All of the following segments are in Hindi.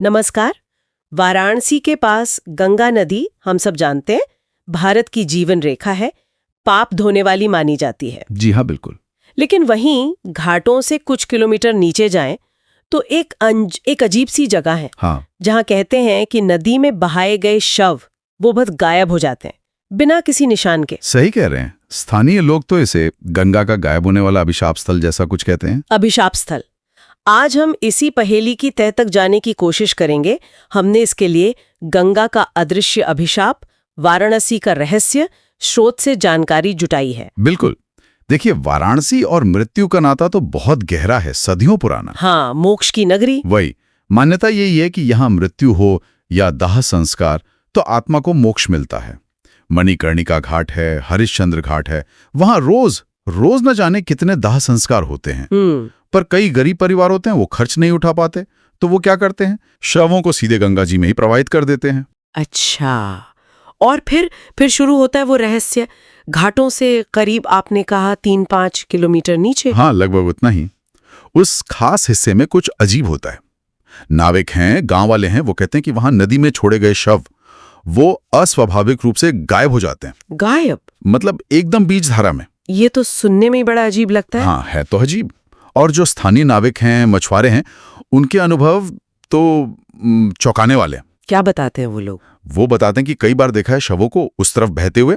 नमस्कार। वाराणसी के पास गंगा नदी हम सब जानते हैं, भारत की जीवन रेखा है, पाप धोने वाली मानी जाती है। जी हाँ, बिल्कुल। लेकिन वहीं घाटों से कुछ किलोमीटर नीचे जाएं तो एक अजीब सी जगह है। हाँ, जहां कहते हैं कि नदी में बहाए गए शव वो बहुत गायब हो जाते हैं बिना किसी निशान के। सही कह रहे हैं। स्थानीय लोग तो इसे गंगा का गायब होने वाला अभिशाप स्थल जैसा कुछ कहते हैं। अभिशाप स्थल। आज हम इसी पहेली की तह तक जाने की कोशिश करेंगे। हमने इसके लिए गंगा का अदृश्य अभिशाप, वाराणसी का रहस्य, स्रोत से जानकारी जुटाई है। बिल्कुल। देखिए, वाराणसी और मृत्यु का नाता तो बहुत गहरा है, सदियों पुराना। हाँ, मोक्ष की नगरी। वही मान्यता यही है कि यहाँ मृत्यु हो या दाह संस्कार तो आत्मा को मोक्ष मिलता है। मणिकर्णिका घाट है, हरिश्चंद्र घाट है, वहां रोज न जाने कितने दाह संस्कार होते हैं। पर कई गरीब परिवार होते हैं, वो खर्च नहीं उठा पाते, तो वो क्या करते हैं, शवों को सीधे गंगा जी में ही प्रवाहित कर देते हैं। अच्छा, और फिर शुरू होता है वो रहस्य। घाटों से करीब आपने कहा 3-5 किलोमीटर नीचे। हाँ, लगभग उतना ही। उस खास हिस्से में कुछ अजीब होता है। नाविक हैं, गांव वाले हैं, वो कहते हैं कि वहां नदी में छोड़े गए शव वो अस्वाभाविक रूप से गायब हो जाते हैं। गायब मतलब एकदम बीच धारा में। ये तो सुनने में ही बड़ा अजीब लगता है। हाँ, है तो अजीब। और जो स्थानीय नाविक हैं, मछुआरे हैं, उनके अनुभव तो चौंकाने वाले हैं। क्या बताते हैं वो लोग? वो बताते हैं कि कई बार देखा है शवों को उस तरफ बहते हुए,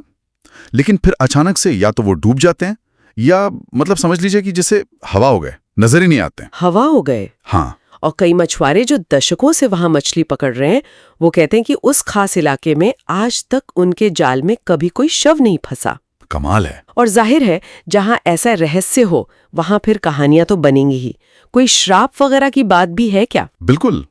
लेकिन फिर अचानक से या तो वो डूब जाते हैं या मतलब समझ लीजिए कि जैसे हवा हो गए, नजर ही नहीं आते हैं। हवा हो गए? हाँ। और कई मछुआरे जो दशकों से वहां मछली पकड़ रहे हैं, वो कहते हैं कि उस खास इलाके में आज तक उनके जाल में कभी कोई शव नहीं फंसा। कमाल है। और जाहिर है, जहां ऐसा रहस्य हो वहां फिर कहानियां तो बनेंगी ही। कोई श्राप वगैरह की बात भी है क्या? बिल्कुल।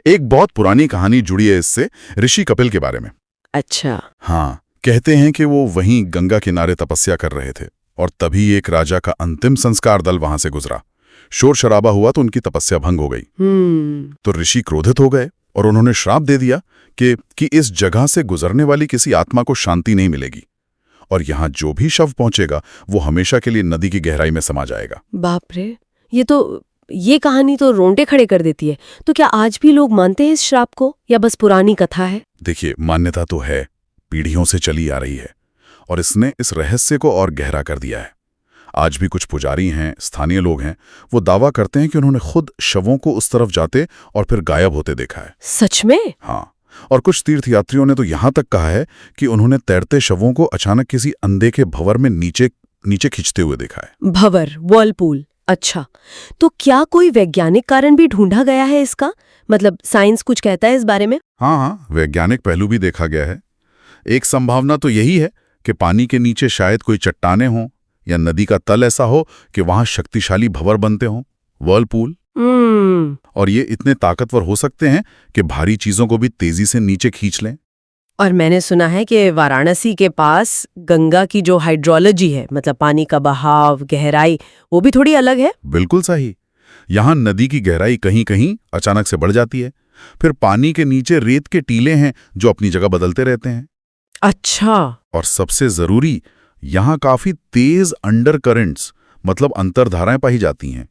एक बहुत पुरानी कहानी जुड़ी है इससे, ऋषि कपिल के बारे में। अच्छा। हाँ, कहते हैं कि वो वहीं गंगा किनारे तपस्या कर रहे थे और तभी एक राजा का अंतिम संस्कार दल वहां से गुजरा। शोर शराबा हुआ तो उनकी तपस्या भंग हो गई। तो ऋषि क्रोधित हो गए और उन्होंने श्राप दे दिया कि इस जगह से गुजरने वाली किसी आत्मा को शांति नहीं मिलेगी और यहाँ जो भी शव पहुंचेगा वो हमेशा के लिए नदी की गहराई में समा जाएगा। बाप रे, ये कहानी तो रोंगटे खड़े कर देती है। तो क्या आज भी लोग मानते हैं इस श्राप को या बस पुरानी कथा है? देखिए, मान्यता तो है, पीढ़ियों से चली आ रही है और इसने इस रहस्य को और गहरा कर दिया है। आज भी कुछ पुजारी हैं, स्थानीय लोग हैं, वो दावा करते हैं कि उन्होंने खुद शवों को उस तरफ जाते और फिर गायब होते देखा है। सच में? हाँ, और कुछ तीर्थयात्रियों ने तो यहां तक कहा है कि उन्होंने तैरते शवों को अचानक किसी अनदेखे भंवर में नीचे खींचते हुए देखा है। भंवर, व्हर्लपूल। अच्छा, तो क्या कोई वैज्ञानिक कारण भी ढूंढा गया है इसका? मतलब साइंस कुछ कहता है इस बारे में? हाँ, वैज्ञानिक पहलू भी देखा गया है। एक संभावना तो यही है कि पानी के नीचे शायद कोई चट्टानें हों या नदी का तल ऐसा हो कि वहां शक्तिशाली भंवर बनते हों, व्हर्लपूल। और ये इतने ताकतवर हो सकते हैं कि भारी चीजों को भी तेजी से नीचे खींच लें। और मैंने सुना है कि वाराणसी के पास गंगा की जो हाइड्रोलॉजी है, मतलब पानी का बहाव, गहराई, वो भी थोड़ी अलग है। बिल्कुल सही। यहाँ नदी की गहराई कहीं कहीं अचानक से बढ़ जाती है, फिर पानी के नीचे रेत के टीले हैं जो अपनी जगह बदलते रहते हैं। अच्छा। और सबसे जरूरी, यहाँ काफी तेज अंडर करंट्स मतलब अंतर्धाराएं पाई जाती हैं,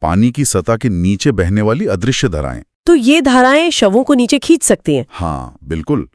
पानी की सतह के नीचे बहने वाली अदृश्य धाराएं। तो ये धाराएं शवों को नीचे खींच सकती हैं? हाँ, बिल्कुल,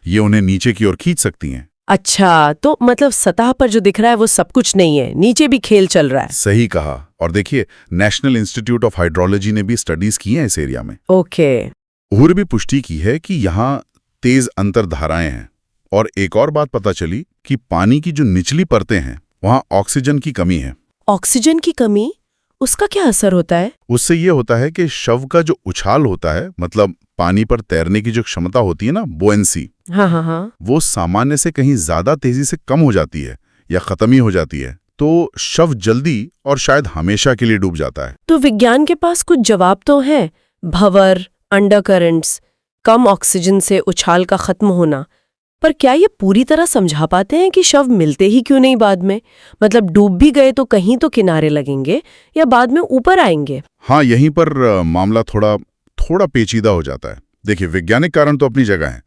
ये उन्हें नीचे की ओर खींच सकती हैं। अच्छा, तो मतलब सतह पर जो दिख रहा है वो सब कुछ नहीं है, नीचे भी खेल चल रहा है। सही कहा। और देखिए, नेशनल इंस्टीट्यूट ऑफ हाइड्रोलॉजी ने भी स्टडीज की हैं इस एरिया में। ओके। और भी पुष्टि की है कि यहाँ तेज अंतर्धाराएं हैं। और एक और बात पता चली कि पानी की जो निचली परतें हैं वहां ऑक्सीजन की कमी है। ऑक्सीजन की कमी? उसका क्या असर होता है? उससे ये होता है कि शव का जो उछाल होता है, मतलब पानी पर तैरने की जो क्षमता होती है ना, बुओयंसी, हाँ, वो सामान्य से कहीं ज्यादा तेजी से कम हो जाती है या खत्म ही हो जाती है। तो शव जल्दी और शायद हमेशा के लिए डूब जाता है। तो विज्ञान के पास कुछ जवाब तो है। भंवर, अंडरकरंट्स, कम ऑक्सीजन से उछाल का खत्म होना, पर क्या ये पूरी तरह समझा पाते हैं कि शव मिलते ही क्यों नहीं बाद में? मतलब डूब भी गए तो कहीं तो किनारे लगेंगे या बाद में ऊपर आएंगे? हाँ, यहीं पर मामला थोड़ा पेचीदा हो जाता है। देखिए, वैज्ञानिक कारण तो अपनी जगह है,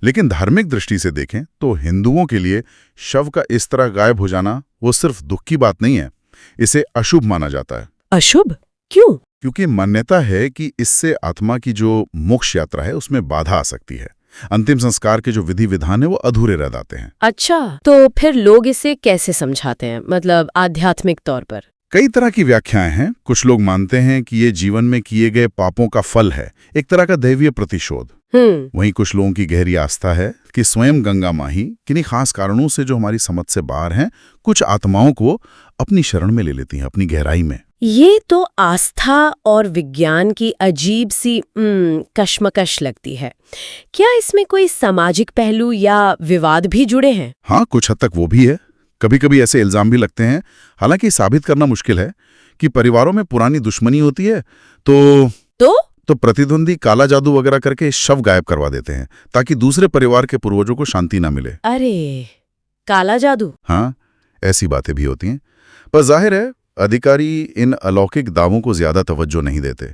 लेकिन धार्मिक दृष्टि से देखें तो हिंदुओं के लिए शव का इस तरह गायब हो जाना वो सिर्फ दुख की बात नहीं है, इसे अशुभ माना जाता है। अशुभ? क्यों? क्योंकि मान्यता है कि इससे आत्मा की जो मोक्ष यात्रा है उसमें बाधा आ सकती है। अंतिम संस्कार के जो विधि विधान है वो अधूरे रह जाते हैं। अच्छा, तो फिर लोग इसे कैसे समझाते हैं, मतलब आध्यात्मिक तौर पर? कई तरह की व्याख्याएं हैं। कुछ लोग मानते हैं कि ये जीवन में किए गए पापों का फल है, एक तरह का दैवीय प्रतिशोध। वहीं कुछ लोगों की गहरी आस्था है कि स्वयं गंगा माँ ही किन्हीं खास कारणों से जो हमारी समझ से बाहर हैं, कुछ आत्माओं को अपनी शरण में ले लेती हैं, अपनी गहराई में। ये तो आस्था और विज्ञान की अजीब सी कश्मकश लगती है। क्या इसमें कोई सामाजिक पहलू या विवाद भी जुड़े हैं? हाँ, कुछ हद तक वो भी है। कभी कभी ऐसे इल्जाम भी लगते हैं, हालांकि साबित करना मुश्किल है, कि परिवारों में पुरानी दुश्मनी होती है तो प्रतिद्वंदी काला जादू वगैरह करके शव गायब करवा देते हैं ताकि दूसरे परिवार के पूर्वजों को शांति ना मिले। अरे, काला जादू! हाँ, ऐसी बातें भी होती हैं। पर जाहिर है अधिकारी इन अलौकिक दावों को ज्यादा तवज्जो नहीं देते।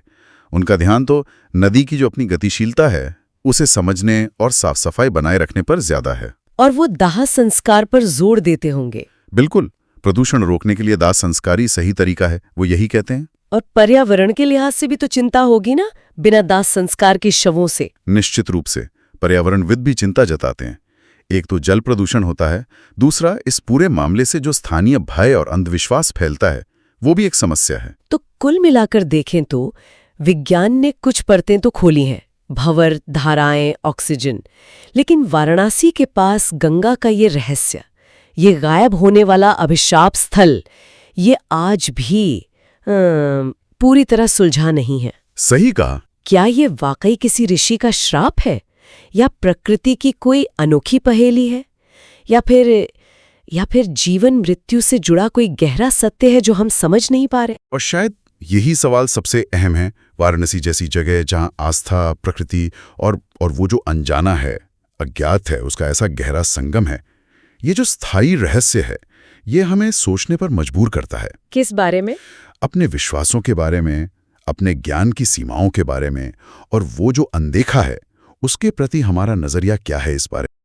उनका ध्यान तो नदी की जो अपनी गतिशीलता है उसे समझने और साफ सफाई बनाए रखने पर ज्यादा है। और वो दाह संस्कार पर जोर देते होंगे। बिल्कुल, प्रदूषण रोकने के लिए दाह संस्कार ही सही तरीका है, वो यही कहते हैं। और पर्यावरण के लिहाज से भी तो चिंता होगी ना, बिना दाह संस्कार के शवों से? निश्चित रूप से पर्यावरणविद भी चिंता जताते हैं। एक तो जल प्रदूषण होता है, दूसरा इस पूरे मामले से जो स्थानीय भय और अंधविश्वास फैलता है वो भी एक समस्या है। तो कुल मिलाकर देखें तो विज्ञान ने कुछ परतें तो खोली हैं, भंवर, धाराएं, ऑक्सीजन, लेकिन वाराणसी के पास गंगा का ये रहस्य, ये गायब होने वाला अभिशाप स्थल, ये आज भी पूरी तरह सुलझा नहीं है। सही कहा। क्या ये वाकई किसी ऋषि का श्राप है, या प्रकृति की कोई अनोखी पहेली है, या फिर जीवन मृत्यु से जुड़ा कोई गहरा सत्य है जो हम समझ नहीं पा रहे? और शायद यही सवाल सबसे अहम है। वाराणसी जैसी जगह जहां आस्था, प्रकृति और वो जो अनजाना है, अज्ञात है, उसका ऐसा गहरा संगम है, ये जो स्थायी रहस्य है, ये हमें सोचने पर मजबूर करता है। किस बारे में? अपने विश्वासों के बारे में, अपने ज्ञान की सीमाओं के बारे में, और वो जो अनदेखा है उसके प्रति हमारा नजरिया क्या है इस बारे में।